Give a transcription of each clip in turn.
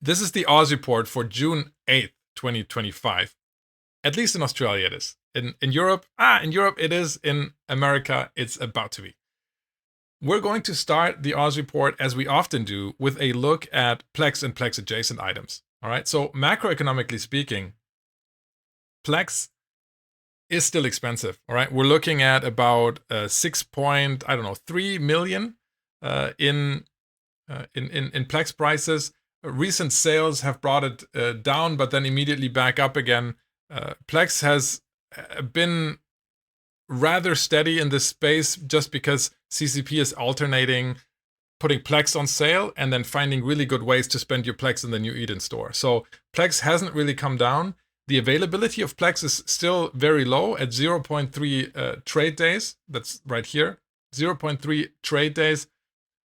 This is the Oz report for June 8th, 2025. At least in Australia it is. In Europe, in Europe it is. In America, it's about to be. We're going to start the Oz report, as we often do, with a look at Plex and Plex adjacent items. All right, so macroeconomically speaking, Plex is still expensive. All right, we're looking at about 3 million in Plex prices. Recent sales have brought it down, but then immediately back up again. Plex has been rather steady in this space just because CCP is alternating putting Plex on sale and then finding really good ways to spend your Plex in the new Eden store. So Plex hasn't really come down. The availability of Plex is still very low at 0.3 trade days. That's right here, 0.3 trade days.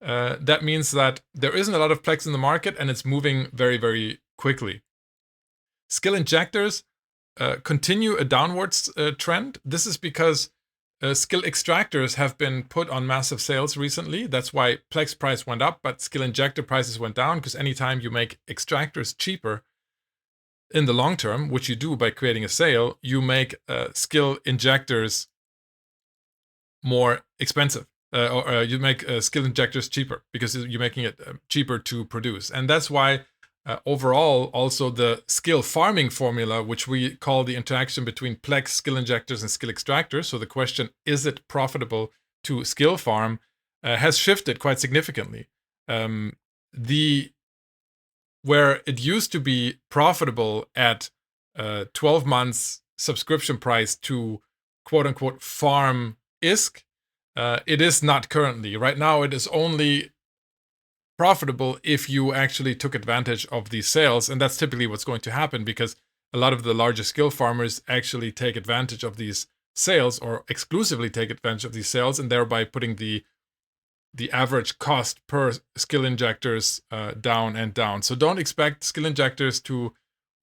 That means that there isn't a lot of Plex in the market and it's moving very, very quickly. Skill injectors continue a downwards trend. This is because skill extractors have been put on massive sales recently. That's why Plex price went up, but skill injector prices went down, because anytime you make extractors cheaper in the long term, which you do by creating a sale, you make skill injectors more expensive. Or you make skill injectors cheaper because you're making it cheaper to produce. And that's why overall also the skill farming formula, which we call the interaction between Plex, skill injectors, and skill extractors, so the question, is it profitable to skill farm, has shifted quite significantly. Where it used to be profitable at 12 months subscription price to quote unquote farm ISK, it is not currently. Right now, it is only profitable if you actually took advantage of these sales. And that's typically what's going to happen, because a lot of the larger skill farmers actually take advantage of these sales, or exclusively take advantage of these sales, and thereby putting the average cost per skill injectors down and down. So don't expect skill injectors to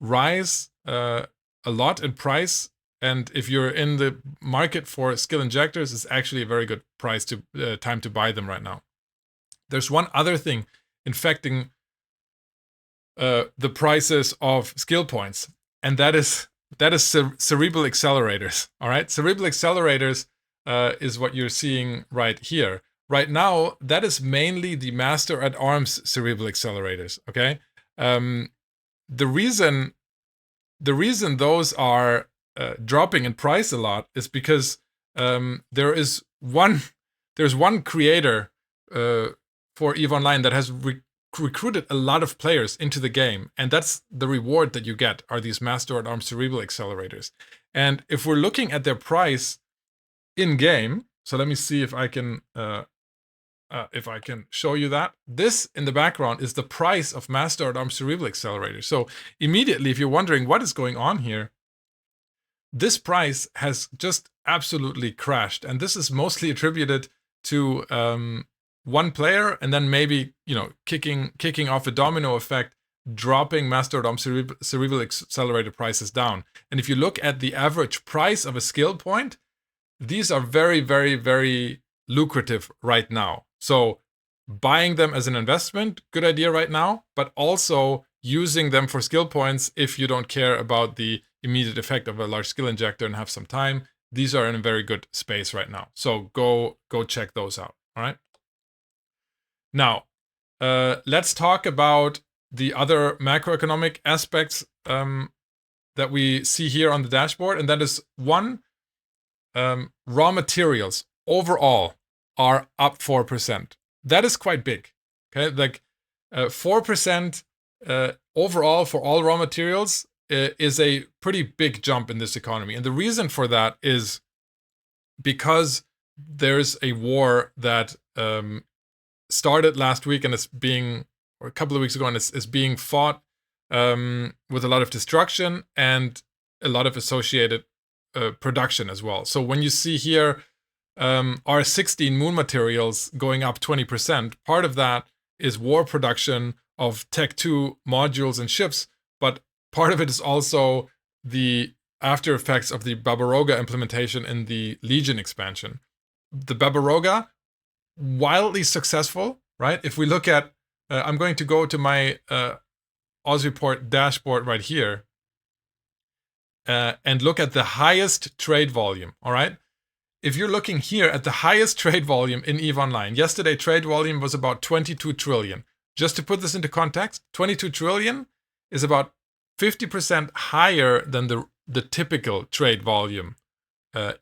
rise a lot in price. And if you're in the market for skill injectors, it's actually a very good price to time to buy them right now. There's one other thing affecting the prices of skill points, and that is cerebral accelerators. All right, cerebral accelerators is what you're seeing right here. Right now, that is mainly the Master at Arms cerebral accelerators. Okay, the reason those are dropping in price a lot is because there's one creator for EVE Online that has recruited a lot of players into the game, and that's the reward that you get, are these Master at Arms cerebral accelerators. And if we're looking at their price in game, so let me see if I can show you that. This in the background is the price of Master at Arms cerebral accelerators. So immediately, if you're wondering what is going on here, this price has just absolutely crashed, and this is mostly attributed to one player, and then maybe kicking off a domino effect, dropping Master at Arms cerebral accelerator prices down. And if you look at the average price of a skill point, these are very, very, very lucrative right now. So buying them as an investment, good idea right now, but also using them for skill points if you don't care about the immediate effect of a large skill injector and have some time. These are in a very good space right now. So go check those out. All right. Now, let's talk about the other macroeconomic aspects that we see here on the dashboard. And that is one, raw materials overall are up 4%. That is quite big. Okay, like 4% overall for all raw materials is a pretty big jump in this economy. And the reason for that is because there's a war that started last week and or a couple of weeks ago, and is being fought with a lot of destruction and a lot of associated production as well. So when you see here R16 moon materials going up 20%, part of that is war production of Tech 2 modules and ships, but part of it is also the after effects of the Barbaroga implementation in the Legion expansion. The Barbaroga, wildly successful, right? If we look at, I'm going to go to my Ozreport dashboard right here and look at the highest trade volume, all right? If you're looking here at the highest trade volume in EVE Online, yesterday trade volume was about 22 trillion. Just to put this into context, 22 trillion is about 50% higher than the typical trade volume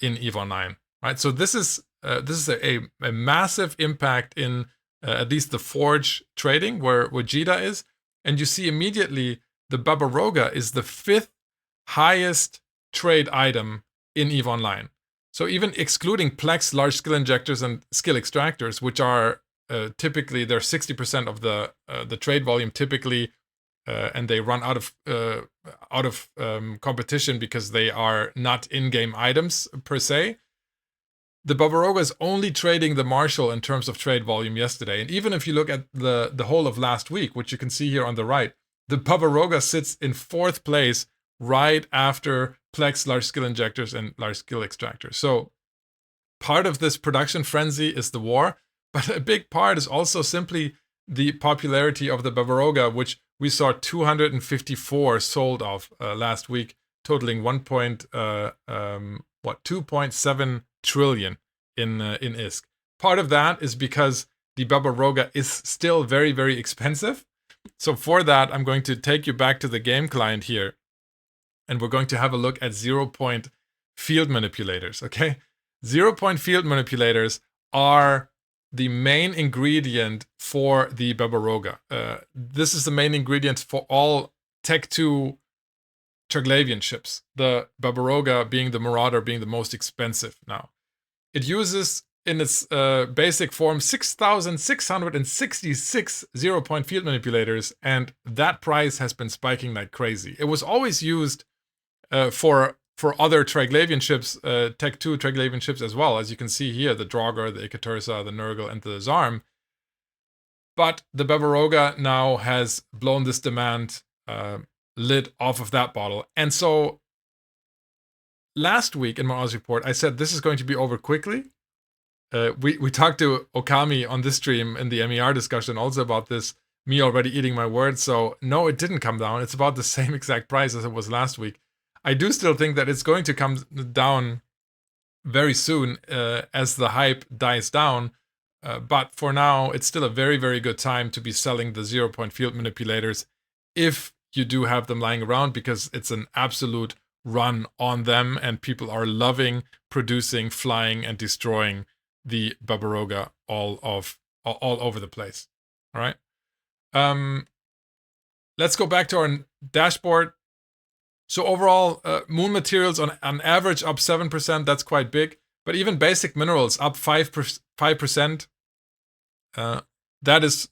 in EVE Online, right? So this is a massive impact in at least the Forge trading where JITA is, and you see immediately the Babaroga is the 5th highest trade item in EVE Online. So even excluding Plex, large skill injectors, and skill extractors, which are typically they're 60% of the trade volume typically, and they run out of competition because they are not in-game items per se. The Babaroga is only trading the Marshal in terms of trade volume yesterday, and even if you look at the whole of last week, which you can see here on the right, the Babaroga sits in 4th place, right after Plex, large skill injectors, and large skill extractors. So part of this production frenzy is the war, but a big part is also simply the popularity of the Babaroga, which we saw 254 sold of last week, totaling 2.7 trillion in ISK. Part of that is because the Babaroga is still very, very expensive. So for that, I'm going to take you back to the game client here, and we're going to have a look at 0-point field manipulators, okay? 0-point field manipulators are the main ingredient for the Babaroga. This is the main ingredient for all Tech 2 Triglavian ships, the Babaroga being the Marauder being the most expensive now. It uses in its basic form 6,666 0-point field manipulators, and that price has been spiking like crazy. It was always used for other Triglavian ships, Tech 2 Triglavian ships as well. As you can see here, the Draugr, the Ikatursa, the Nurgle, and the Zarm. But the Babaroga now has blown this demand lid off of that bottle. And so last week in my Oz report, I said this is going to be over quickly. We talked to Okami on this stream in the MER discussion also about this, me already eating my words. So no, it didn't come down. It's about the same exact price as it was last week. I do still think that it's going to come down very soon as the hype dies down. But for now, it's still a very, very good time to be selling the 0-point field manipulators if you do have them lying around, because it's an absolute run on them and people are loving producing, flying, and destroying the Babaroga all over the place. All right. Let's go back to our dashboard. So overall, moon materials on average up 7%. That's quite big. But even basic minerals up 5%. That is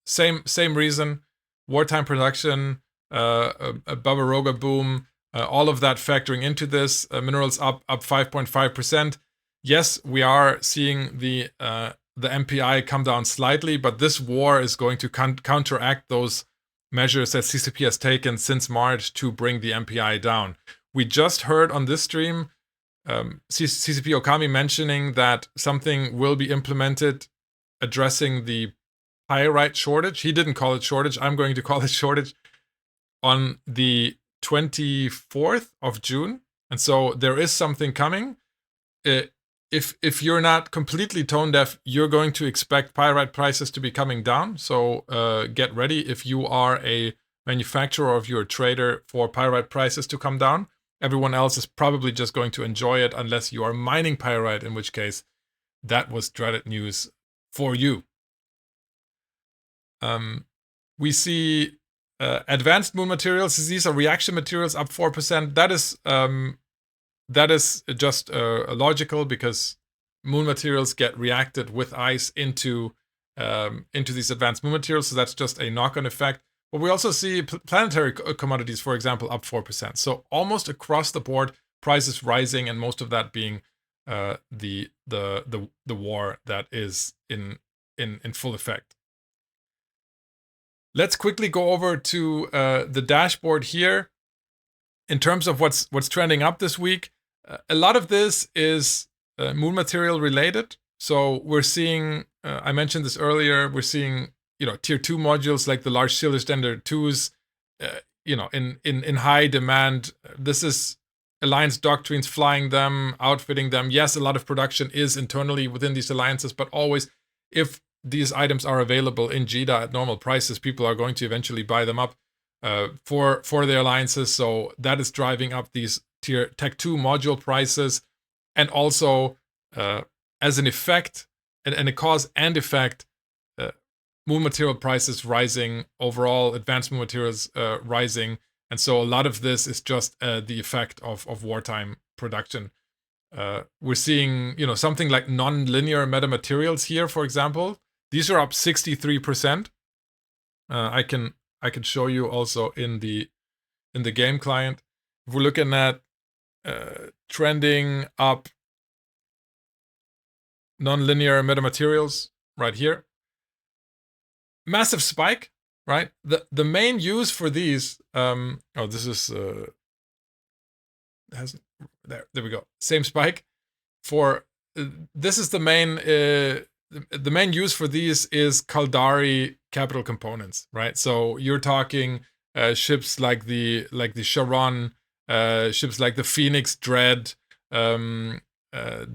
same reason. Wartime production, a Babaroga boom, all of that factoring into this. Minerals up 5.5%. Yes, we are seeing the MPI come down slightly, but this war is going to counteract those measures that CCP has taken since March to bring the MPI down. We just heard on this stream CCP Okami mentioning that something will be implemented addressing the pyrite shortage. He didn't call it shortage. I'm going to call it shortage on the 24th of June. And so there is something coming. If you're not completely tone deaf, you're going to expect pyrite prices to be coming down. So get ready if you are a manufacturer or if you're a trader for pyrite prices to come down. Everyone else is probably just going to enjoy it unless you are mining pyrite, in which case that was dreaded news for you. We see advanced moon materials. These are reaction materials up 4%. That is just logical because moon materials get reacted with ice into these advanced moon materials. So that's just a knock-on effect. But we also see planetary commodities, for example, up 4%. So almost across the board, prices rising, and most of that being the war that is in full effect. Let's quickly go over to the dashboard here. In terms of what's trending up this week, a lot of this is moon material related. So we're seeing, I mentioned this earlier, we're seeing tier 2 modules like the large cylinder standard 2s, in high demand. This is alliance doctrines flying them, outfitting them. Yes, a lot of production is internally within these alliances, but always, if these items are available in JITA at normal prices, people are going to eventually buy them up for their alliances. So that is driving up these tier Tech 2 module prices, and also as an effect and a cause and effect, Moon material prices rising, overall advanced Moon materials rising. And so a lot of this is just the effect of wartime production. We're seeing, something like non-linear metamaterials here, for example. These are up 63%. I can show you also in the game client. If we're looking at trending up non-linear metamaterials right here, massive spike, right? The main use for these, this is there we go, same spike. For this is the main use for these is Caldari capital components, right? So you're talking ships like the Charon, ships like the Phoenix Dread, the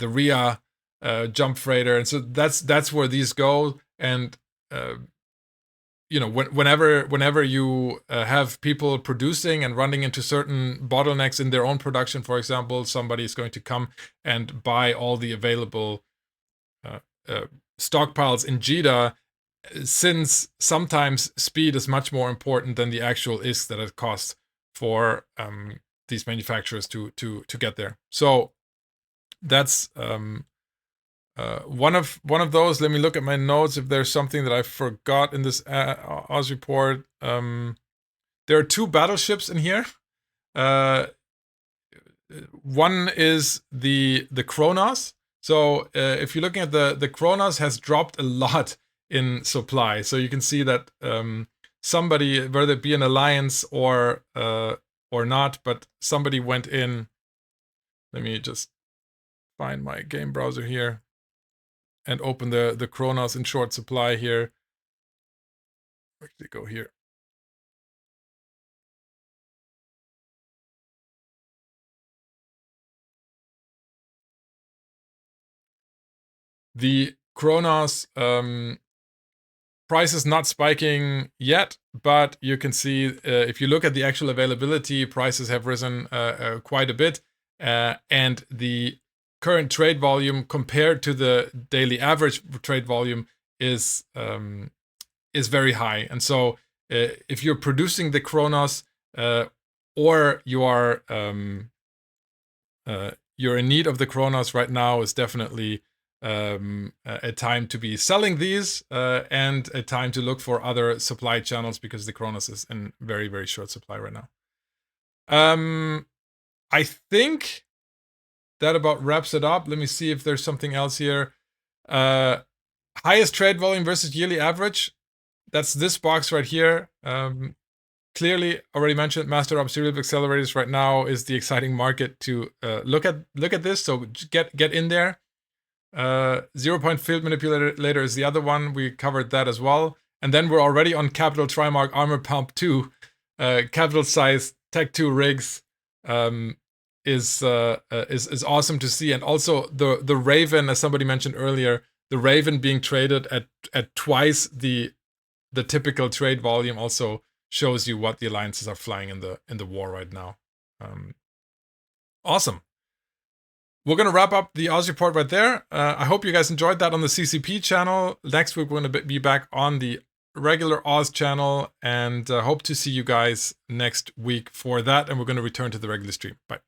Rhea jump freighter, and so that's where these go. And whenever you have people producing and running into certain bottlenecks in their own production, for example, somebody is going to come and buy all the available stockpiles in JITA, since sometimes speed is much more important than the actual ISK that it costs for these manufacturers to get there. So that's one of those. Let me look at my notes if there's something that I forgot in this Oz report. There are 2 battleships in here. One is the Kronos. So if you're looking at the Kronos has dropped a lot in supply. So you can see that somebody, whether it be an alliance or not, but somebody went in. Let me just find my game browser here and open the Kronos in short supply here. Where did it go here? The Kronos price is not spiking yet, but you can see if you look at the actual availability, prices have risen quite a bit, and the current trade volume compared to the daily average trade volume is very high. And so if you're producing the Kronos or you are you're in need of the Kronos right now, is definitely a time to be selling these and a time to look for other supply channels, because the Kronos is in very, very short supply right now. I think that about wraps it up. Let me see if there's something else here. Highest trade volume versus yearly average. That's this box right here. Clearly, already mentioned, master observable accelerators right now is the exciting market to look at this. So get in there. 0-point field manipulator is the other one. We covered that as well. And then we're already on Capital Trimark Armor Pump 2. Capital size Tech 2 rigs is awesome to see. And also the Raven, as somebody mentioned earlier, the Raven being traded at twice the typical trade volume also shows you what the alliances are flying in the war right now. Awesome. We're going to wrap up the Oz report right there. I hope you guys enjoyed that on the CCP channel. Next week, we're going to be back on the regular Oz channel, and hope to see you guys next week for that. And we're going to return to the regular stream. Bye.